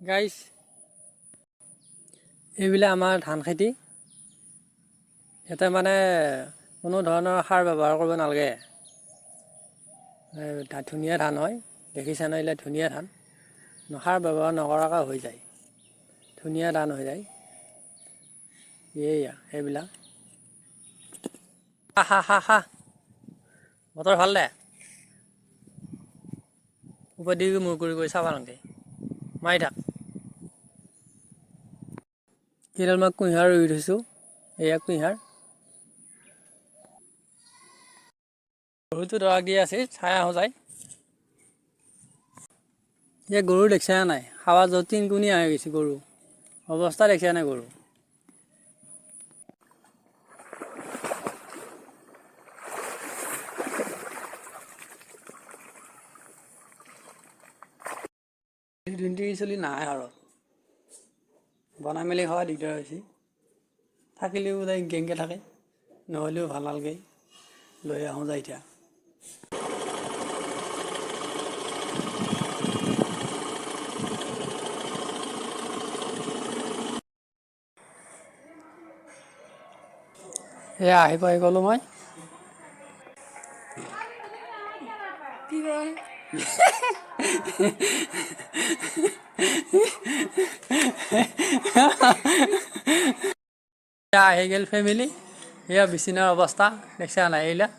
গাইছ এইবিলাক আমাৰ ধান খেতি ইয়াতে মানে কোনো ধৰণৰ সাৰ ব্যৱহাৰ কৰিব নালাগে। ধুনীয়া ধান হয়, দেখিছা ন, এইবিলাক ধুনীয়া ধান, সাৰ ব্যৱহাৰ নকৰাকৈ হৈ যায়, ধুনীয়া ধান হৈ যায়। এইয়া সেইবিলাক হা বতৰ ভাল দে, ওপৰ দি মূৰ কৰি চাবা নালাগে, মাৰি থাক। কেইডাল মই কুঁহিয়াৰ ৰুই থৈছোঁ, এয়া কুঁহিয়াৰ। গৰুটো দৰক দি আছে, চাই আহোঁ যায়। এই গৰু দেখিছা নাই, খাৱা যত তিনকুণীয়া হৈ গৈছে গৰু, অৱস্থা দেখিছা নাই গৰু। চলি নাই আৰু বনাই মেলি খোৱা দিগদাৰ হৈছে, থাকিলেও তাই গেংকে থাকে, নহ'লেও ভাল নালাগে, লৈ আহোঁ যায় এতিয়া। এয়া আহি পাই গ'লোঁ মই। কি কয় আহি গ'ল ফেমিলি, এয়া বিচনাৰ অৱস্থা দেখিছা নাই, এইবিলাক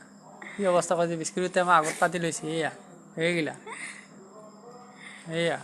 কি অৱস্থা কৰিছে, বিস্কুটতে মই আগত পাতি লৈছোঁ, এইয়া এইগিলা এইয়া।